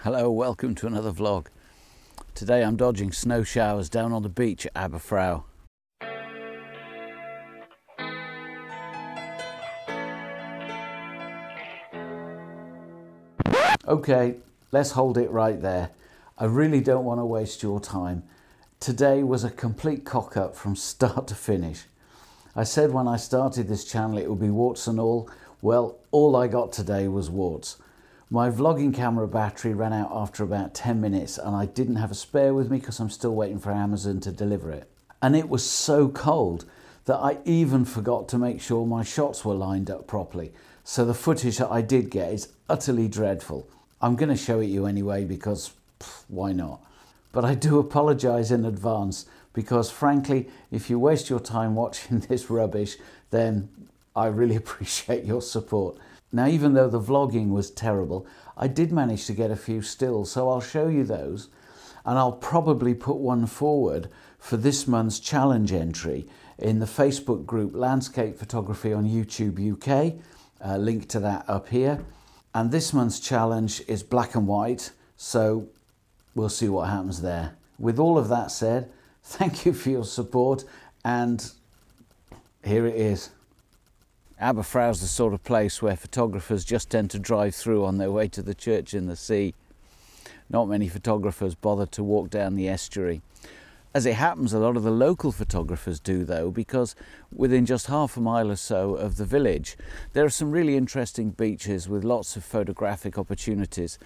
Hello, welcome to another vlog. Today I'm dodging snow showers down on the beach at Aberffraw. Okay, let's hold it right there. I really don't want to waste your time. Today was a complete cock-up from start to finish. I said when I started this channel it would be warts and all. Well, all I got today was warts. My vlogging camera battery ran out after about 10 minutes and I didn't have a spare with me because I'm still waiting for Amazon to deliver it. And it was so cold that I even forgot to make sure my shots were lined up properly. So the footage that I did get is utterly dreadful. I'm going to show it you anyway because why not? But I do apologise in advance because frankly, if you waste your time watching this rubbish, then I really appreciate your support. Now, even though the vlogging was terrible, I did manage to get a few stills, so I'll show you those. And I'll probably put one forward for this month's challenge entry in the Facebook group Landscape Photography on YouTube UK. Link to that up here. And this month's challenge is black and white, so we'll see what happens there. With all of that said, thank you for your support, and here it is. Aberffraw's the sort of place where photographers just tend to drive through on their way to the church in the sea. Not many photographers bother to walk down the estuary. As it happens, a lot of the local photographers do though, because within just half a mile or so of the village, there are some really interesting beaches with lots of photographic opportunities.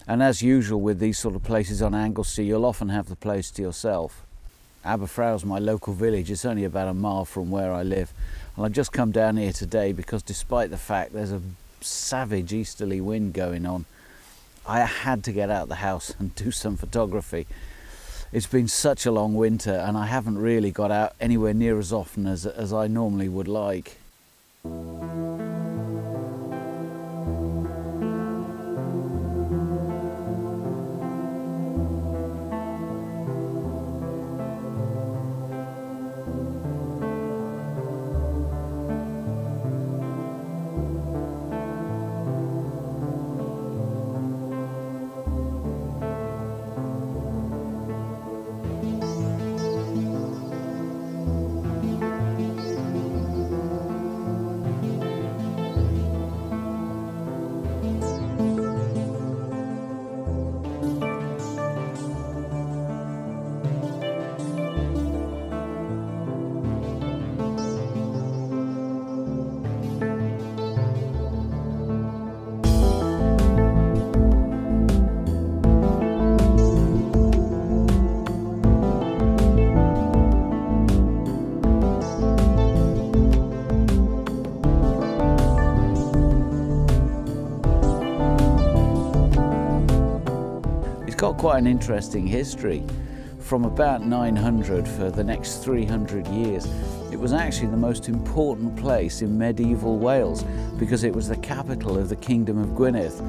And as usual with these sort of places on Anglesey, you'll often have the place to yourself. Aberffraw's my local village. It's only about a mile from where I live. And I've just come down here today because despite the fact there's a savage easterly wind going on, I had to get out of the house and do some photography. It's been such a long winter and I haven't really got out anywhere near as often as I normally would like. Got quite an interesting history. From about 900 for the next 300 years, it was actually the most important place in medieval Wales because it was the capital of the Kingdom of Gwynedd.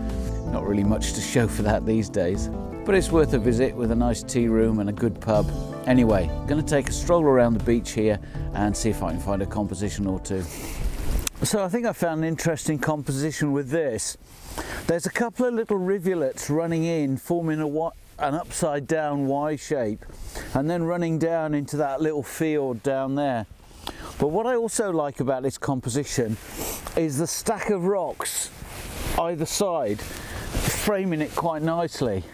Not really much to show for that these days, but it's worth a visit with a nice tea room and a good pub. Anyway, I'm going to take a stroll around the beach here and see if I can find a composition or two. So I think I found an interesting composition with this. There's a couple of little rivulets running in, forming an upside down Y shape, and then running down into that little fiord down there. But what I also like about this composition is the stack of rocks either side, framing it quite nicely.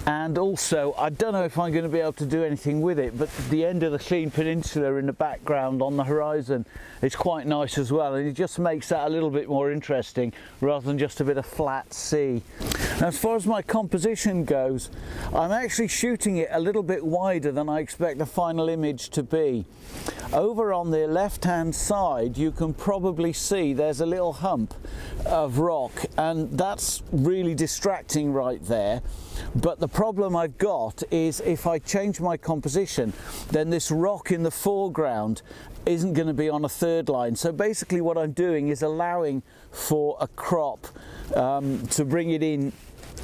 And also, I don't know if I'm going to be able to do anything with it, but the end of the Clean Peninsula in the background on the horizon is quite nice as well, and it just makes that a little bit more interesting rather than just a bit of flat sea. Now, as far as my composition goes, I'm actually shooting it a little bit wider than I expect the final image to be. Over on the left-hand side, you can probably see there's a little hump of rock, and that's really distracting right there. But the problem I've got is if I change my composition, then this rock in the foreground isn't going to be on a third line. So basically what I'm doing is allowing for a crop to bring it in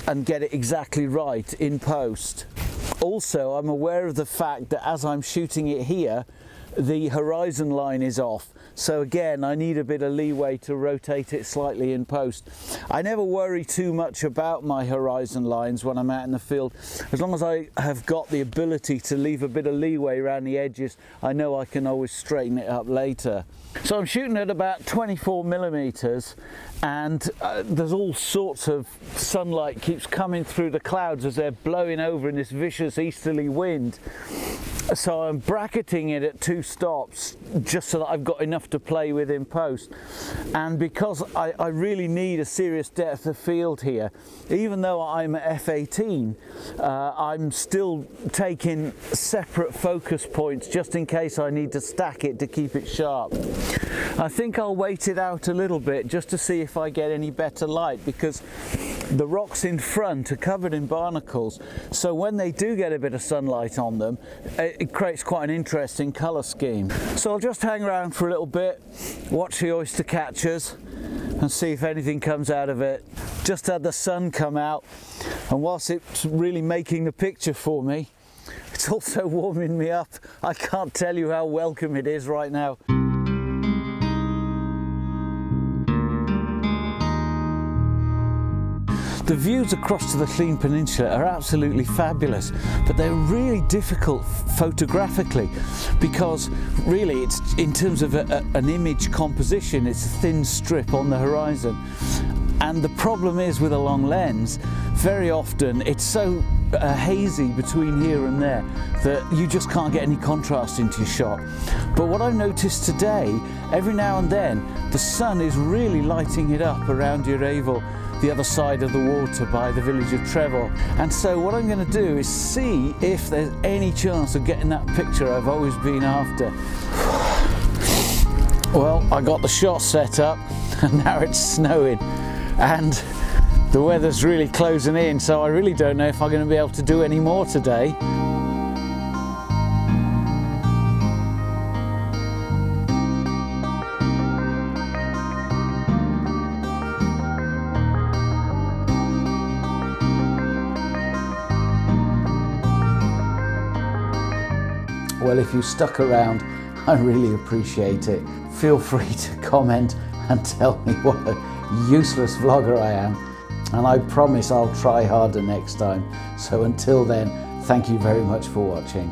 and get it exactly right in post. Also, I'm aware of the fact that as I'm shooting it here, the horizon line is off. So again, I need a bit of leeway to rotate it slightly in post. I never worry too much about my horizon lines when I'm out in the field. As long as I have got the ability to leave a bit of leeway around the edges, I know I can always straighten it up later. So I'm shooting at about 24mm, and there's all sorts of sunlight keeps coming through the clouds as they're blowing over in this vicious easterly wind. So I'm bracketing it at 2 stops just so that I've got enough to play with in post. And because I really need a serious depth of field here, even though I'm at f/18, I'm still taking separate focus points just in case I need to stack it to keep it sharp. I think I'll wait it out a little bit just to see if I get any better light, because the rocks in front are covered in barnacles, so when they do get a bit of sunlight on them, it creates quite an interesting colour scheme. So I'll just hang around for a little bit, watch the oyster catchers and see if anything comes out of it. Just had the sun come out, and whilst it's really making the picture for me, it's also warming me up. I can't tell you how welcome it is right now. The views across to the Llŷn Peninsula are absolutely fabulous, but they're really difficult photographically, because really it's, in terms of an image composition, it's a thin strip on the horizon. And the problem is with a long lens, very often it's so hazy between here and there that you just can't get any contrast into your shot. But what I've noticed today, every now and then the sun is really lighting it up around Llŷn, the other side of the water by the village of Trefor. And so what I'm going to do is see if there's any chance of getting that picture I've always been after. Well, I got the shot set up and now it's snowing and the weather's really closing in, so I really don't know if I'm going to be able to do any more today. Well, if you stuck around, I really appreciate it. Feel free to comment and tell me what a useless vlogger I am. And I promise I'll try harder next time. So until then, thank you very much for watching.